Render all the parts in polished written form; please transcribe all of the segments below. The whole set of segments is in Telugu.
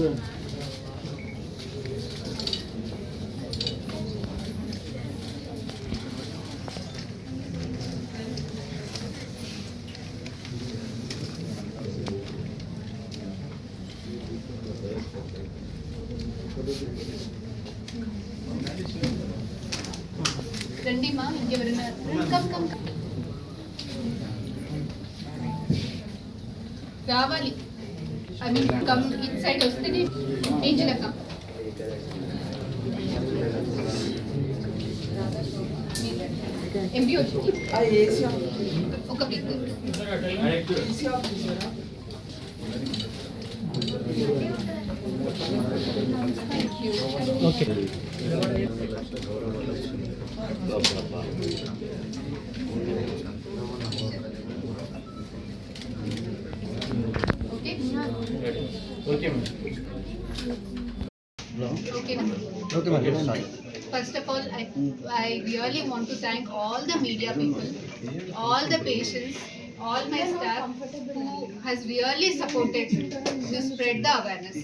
రండి మా ఇంకెవరైనా రావాలి. I mean come inside వస్తేనే ఏంజల్ అక్క ఎంపీ వచ్చి ఒక pic okay First of all, I really want to thank all the media people, all the patients, all my staff who has really supported to spread the awareness.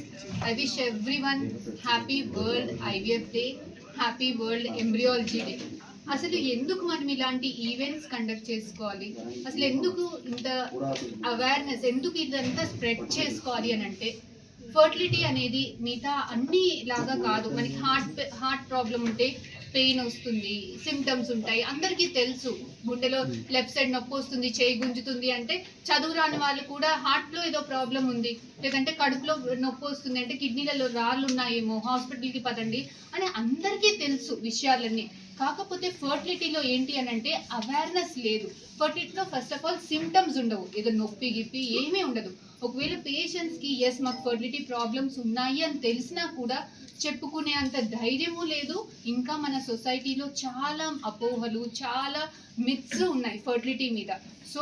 I wish everyone happy World IVF Day, happy World Embryology Day. అసలు ఎందుకు మనం ఇలాంటి ఈవెంట్స్ కండక్ట్ చేసుకోవాలి, అసలు ఎందుకు ఇంత అవేర్నెస్, ఎందుకు ఇదంతా స్ప్రెడ్ చేసుకోవాలి అని అంటే, ఫర్టిలిటీ అనేది మిగతా అన్ని లాగా కాదు. మనకి హార్ట్ ప్రాబ్లం ఉంటే పెయిన్ వస్తుంది, సిమ్టమ్స్ ఉంటాయి, అందరికీ తెలుసు. గుండెలో లెఫ్ట్ సైడ్ నొప్పి వస్తుంది, చేయి గుంజుతుంది అంటే చదువు రాని వాళ్ళు కూడా హార్ట్లో ఏదో ప్రాబ్లం ఉంది, లేదంటే కడుపులో నొప్పి వస్తుంది అంటే కిడ్నీలలో రాళ్ళు ఉన్నాయేమో, హాస్పిటల్కి పదండి అని అందరికీ తెలుసు విషయాలన్నీ. కాకపోతే ఫర్టిలిటీలో ఏంటి అని అంటే అవేర్నెస్ లేదు. ఫర్టిలిటీలో ఫస్ట్ ఆఫ్ ఆల్ సిమ్టమ్స్ ఉండవు, ఏదో నొప్పి గిప్పి ఏమీ ఉండదు. ఒకవేళ పేషెంట్స్కి ఎస్ మాకు ఫర్టిలిటీ ప్రాబ్లమ్స్ ఉన్నాయి అని తెలిసినా కూడా చెప్పుకునే అంత ధైర్యము లేదు. ఇంకా మన సొసైటీలో చాలా అపోహలు, చాలా మిత్స్ ఉన్నాయి ఫర్టిలిటీ మీద. So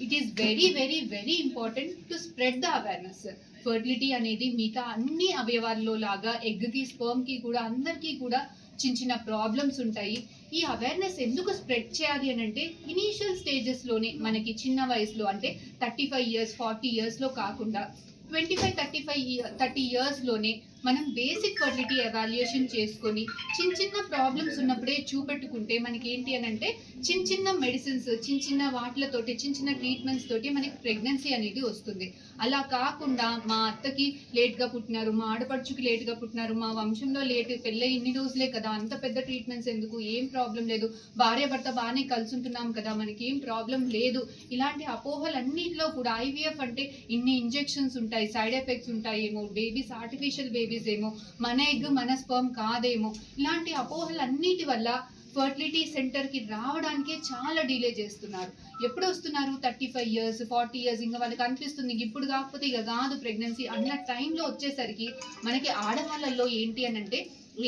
it is very very very important to spread the awareness. Fertility అనేది మిగతా అన్ని అవయవాల్లో లాగా ఎగ్కి, స్పర్మ్కి కూడా అందరికీ కూడా చిన్న చిన్న ప్రాబ్లమ్స్ ఉంటాయి. ఈ అవేర్నెస్ ఎందుకు స్ప్రెడ్ చేయాలి అని అంటే, ఇనీషియల్ స్టేజెస్లోనే మనకి చిన్న వయసులో అంటే 35 years 40 yearsలో కాకుండా 25-30 yearsలోనే మనం బేసిక్ ఫర్టిలిటీ ఎవాల్యుయేషన్ చేసుకొని చిన్న ప్రాబ్లమ్స్ ఉన్నప్పుడే చూపెట్టుకుంటే మనకి ఏంటి అని అంటే చిన్న మెడిసిన్స్, చిన్న వాటిలతోటి, చిన్న ట్రీట్మెంట్స్ తోటి మనకి ప్రెగ్నెన్సీ అనేది వస్తుంది. అలా కాకుండా మా అత్తకి లేట్గా పుట్టినారు, మా ఆడపడుచుకి లేట్గా పుట్టినారు, మా వంశంలో లేట్, పెళ్ళై ఇన్ని రోజులే కదా, అంత పెద్ద ట్రీట్మెంట్స్ ఎందుకు, ఏం ప్రాబ్లం లేదు, భార్య భర్త బాగానే కలిసి ఉంటున్నాం కదా, మనకి ఏం ప్రాబ్లం లేదు, ఇలాంటి అపోహలన్నింటిలో కూడా ఐవీఎఫ్ అంటే ఇన్ని ఇంజెక్షన్స్ ఉంటాయి, సైడ్ ఎఫెక్ట్స్ ఉంటాయేమో, బేబీస్ ఆర్టిఫిషియల్ బేబీస్ ఏమో, మన ఎగ్ మన స్పర్మ్ కాదేమో, ఇలాంటి అపోహలన్నిటి వల్ల ఫర్టిలిటీ సెంటర్కి రావడానికే చాలా డిలే చేస్తున్నారు. ఎప్పుడు వస్తున్నారు? 35 years 40 years, ఇంకా వాళ్ళకి అనిపిస్తుంది ఇప్పుడు కాకపోతే ఇక కాదు ప్రెగ్నెన్సీ అన్న టైంలో వచ్చేసరికి మనకి ఆడవాళ్ళల్లో ఏంటి అని అంటే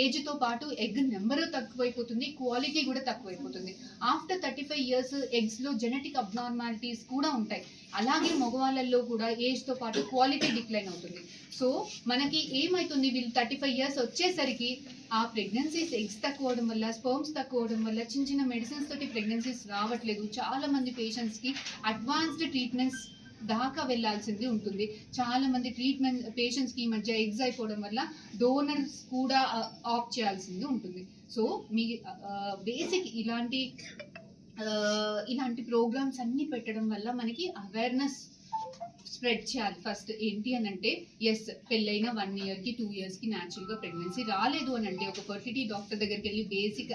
ఏజ్తో పాటు ఎగ్ నెంబరు తక్కువైపోతుంది, క్వాలిటీ కూడా తక్కువైపోతుంది. ఆఫ్టర్ 35 years ఎగ్స్లో జెనెటిక్ అబ్నార్మాలిటీస్ కూడా ఉంటాయి. అలాగే మగవాళ్ళల్లో కూడా ఏజ్తో పాటు క్వాలిటీ డిక్లైన్ అవుతుంది. సో మనకి ఏమవుతుంది, వీళ్ళు 35 years వచ్చేసరికి ఆ ప్రెగ్నెన్సీస్ ఎగ్స్ తక్కువ అవడం వల్ల, స్పర్మ్స్ తక్కువ అవడం వల్ల చిన్న మెడిసిన్స్ తోటి ప్రెగ్నెన్సీస్ రావట్లేదు. చాలా మంది పేషెంట్స్కి అడ్వాన్స్డ్ ట్రీట్మెంట్స్ దాకా వెళ్లాల్సింది ఉంటుంది. చాలా మంది పేషెంట్స్కి ఈ మధ్య ఎగ్స్ అయిపోవడం వల్ల డోనర్స్ కూడా ఆప్ట్ చేయాల్సింది ఉంటుంది. సో మీ బేసిక్ ఇలాంటి ప్రోగ్రామ్స్ అన్ని పెట్టడం వల్ల మనకి అవేర్నెస్ స్ప్రెడ్ చేయాలి. ఫస్ట్ ఏంటి అని అంటే, ఎస్ పెళ్ళైన 1 yearకి 2 yearsకి న్యాచురల్గా ప్రెగ్నెన్సీ రాలేదు అని అంటే ఒక ఫర్టిలిటీ డాక్టర్ దగ్గరికి వెళ్ళి బేసిక్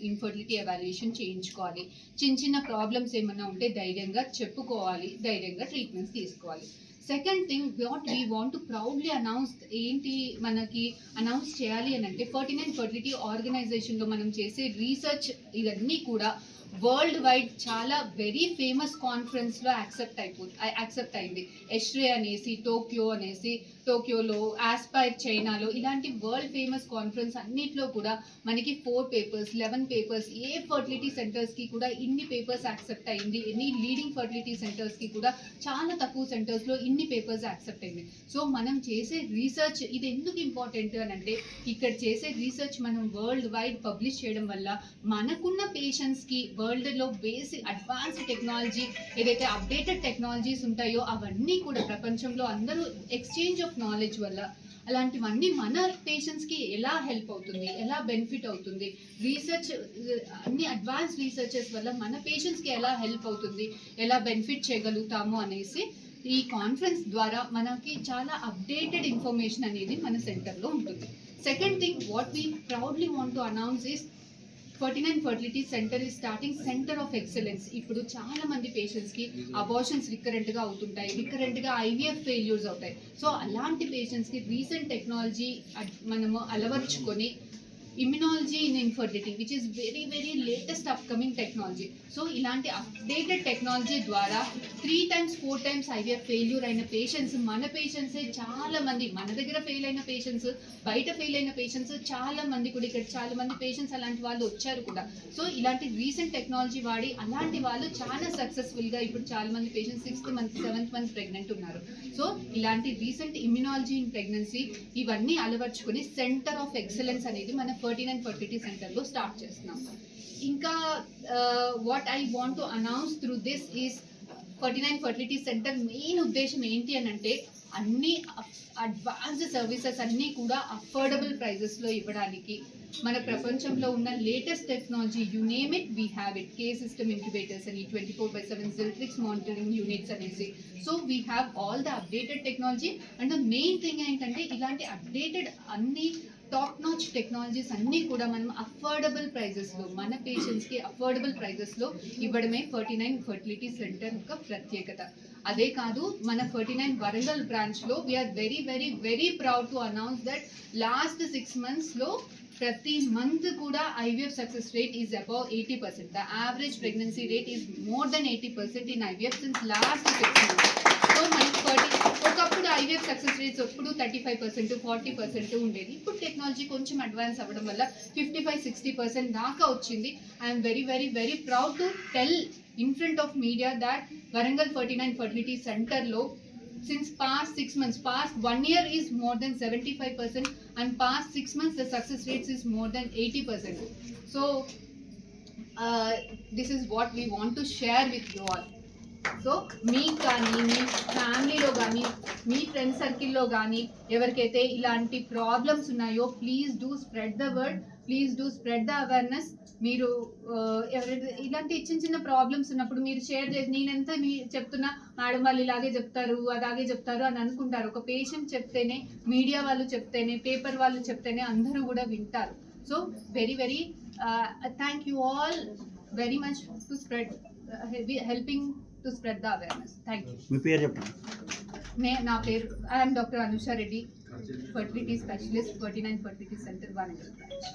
ఇన్ఫర్టిలిటీ ఎవాల్యుయేషన్ చేయించుకోవాలి. చిన్న ప్రాబ్లమ్స్ ఏమైనా ఉంటే ధైర్యంగా చెప్పుకోవాలి, ధైర్యంగా ట్రీట్మెంట్స్ తీసుకోవాలి. Second thing what we want to proudly announce, ఏంటి మనకి అనౌన్స్ చేయాలి అని అంటే, 49 ఫర్టిలిటీ ఆర్గనైజేషన్లో మనం చేసే రీసెర్చ్ ఇవన్నీ కూడా వరల్డ్ వైడ్ చాలా వెరీ ఫేమస్ కాన్ఫరెన్స్లో యాక్సెప్ట్ అయింది. ఎష్రే అనేసి, టోక్యోలో, ఆస్పైర్ చైనాలో, ఇలాంటి వరల్డ్ ఫేమస్ కాన్ఫరెన్స్ అన్నిట్లో కూడా మనకి 4 papers 11 papers, ఏ ఫర్టిలిటీ సెంటర్స్కి కూడా ఇన్ని పేపర్స్ యాక్సెప్ట్ అయింది, ఎన్ని లీడింగ్ ఫర్టిలిటీ సెంటర్స్కి కూడా చాలా తక్కువ సెంటర్స్లో ఇన్ని పేపర్స్ యాక్సెప్ట్ అయింది. సో మనం చేసే రీసెర్చ్ ఇది ఎందుకు ఇంపార్టెంట్ అని అంటే, ఇక్కడ చేసే రీసెర్చ్ మనం వరల్డ్ వైడ్ పబ్లిష్ చేయడం వల్ల మనకున్న పేషెంట్స్కి వరల్డ్లో బేసిక్ అడ్వాన్స్డ్ టెక్నాలజీ, ఏదైతే అప్డేటెడ్ టెక్నాలజీస్ ఉంటాయో అవన్నీ కూడా ప్రపంచంలో అందరూ ఎక్స్చేంజ్ ఆఫ్ నాలెడ్జ్ వల్ల అలాంటివన్నీ మన పేషెంట్స్కి ఎలా హెల్ప్ అవుతుంది, ఎలా బెనిఫిట్ అవుతుంది, రీసెర్చ్ అన్ని అడ్వాన్స్ రీసెర్చెస్ వల్ల మన పేషెంట్స్కి ఎలా హెల్ప్ అవుతుంది, ఎలా బెనిఫిట్ చేయగలుగుతాము అనేసి ఈ కాన్ఫరెన్స్ ద్వారా మనకి చాలా అప్డేటెడ్ ఇన్ఫర్మేషన్ అనేది మన సెంటర్లో ఉంటుంది. Second thing what we proudly want to announce is 49 fertility centre is starting centre of excellence. ఇప్పుడు చాలా మంది పేషెంట్స్కి అబార్షన్స్ రికరెంట్గా అవుతుంటాయి, రికరెంట్గా ఐవీఎఫ్ ఫెయిల్యూర్స్ అవుతాయి. సో అలాంటి పేషెంట్స్కి రీసెంట్ టెక్నాలజీ మనము అలవర్చుకొని immunology in infertility which is very very latest upcoming technology. So ఇలాంటి అప్డేటెడ్ టెక్నాలజీ ద్వారా 3 times 4 times ఐవీఎఫ్ ఫెయిల్యూర్ అయిన పేషెంట్స్ మన పేషెంట్సే చాలా మంది, మన దగ్గర ఫెయిల్ అయిన పేషెంట్స్, బయట ఫెయిల్ అయిన పేషెంట్స్ చాలా మంది కూడా, ఇక్కడ చాలా మంది పేషెంట్స్ అలాంటి వాళ్ళు వచ్చారు కూడా. సో ఇలాంటి రీసెంట్ టెక్నాలజీ వాడి అలాంటి వాళ్ళు చాలా సక్సెస్ఫుల్గా ఇప్పుడు చాలా మంది patients 6th month 7th month pregnant ఉన్నారు. సో ఇలాంటి రీసెంట్ ఇమ్యునాలజీ ఇన్ ప్రెగ్నెన్సీ ఇవన్నీ అలవర్చుకొని సెంటర్ ఆఫ్ ఎక్సలెన్స్ అనేది మన 49 ఫర్టిలిటీ సెంటర్లో స్టార్ట్ చేస్తున్నాం. ఇంకా what I want to announce through this is 49 fertility centre main ఉద్దేశం ఏంటి అని అంటే అన్ని అడ్వాన్స్డ్ సర్వీసెస్ అన్నీ కూడా అఫోర్డబుల్ ప్రైజెస్లో ఇవ్వడానికి, మన ప్రపంచంలో ఉన్న latest technology you name it we have it. K system incubators అని, 24/7 జిల్ట్రిక్స్ మానిటరింగ్ యూనిట్స్ అనేసి. So we have all the updated technology. And the main thing ఏంటంటే ఇలాంటి అప్డేటెడ్ అన్ని టాప్ నాచ్ టెక్నాలజీస్ అన్నీ కూడా మనం అఫోర్డబుల్ ప్రైజెస్లో, మన పేషెంట్స్కి అఫోర్డబుల్ ప్రైజెస్లో ఇవ్వడమే 49 ఫర్టిలిటీ సెంటర్ యొక్క ప్రత్యేకత. అదే కాదు, మన 49 వరంగల్ బ్రాంచ్లో we are very very very proud to announce that last 6 monthsలో ప్రతి మంత్ కూడా IVF success rate is above 80%. The average pregnancy rate is more than 80% in IVF since last 6 months. So మనకి ఒకప్పుడు ఐవీఎఫ్ సక్సెస్ రేట్స్ ఎప్పుడు 35% 40% ఉండేది. ఇప్పుడు టెక్నాలజీ కొంచెం అడ్వాన్స్ అవ్వడం వల్ల 55-60% దాకా వచ్చింది. I'm very very very proud to tell in front of media that Warangal 49 Fertility Center lo since past 6 months, past 1 year is more than 75% and past 6 months the success rates is more than 80%. So this is what we want to share with you all. So మీకు కానీ, మీ ఫ్యామిలీలో కానీ, మీ ఫ్రెండ్ సర్కిల్లో కానీ ఎవరికైతే ఇలాంటి ప్రాబ్లమ్స్ ఉన్నాయో please do spread the word, please do spread the awareness. మీరు ఎవరైతే ఇలాంటి చిన్న చిన్న ప్రాబ్లమ్స్ ఉన్నప్పుడు మీరు షేర్ చేసి, నేనెంత చెప్తున్నా మేడం వాళ్ళు ఇలాగే చెప్తారు అలాగే చెప్తారు అని అనుకుంటారు. ఒక పేషెంట్ చెప్తేనే, మీడియా వాళ్ళు చెప్తేనే, పేపర్ వాళ్ళు చెప్తేనే అందరూ కూడా వింటారు. So very very thank you all very much to spread helping to spread the awareness. Thank you. మీ పేరు చెప్పండి. నా పేరు I am Dr. Anusha Reddy, fertility specialist, 49 Fertility Center, Warangal branch.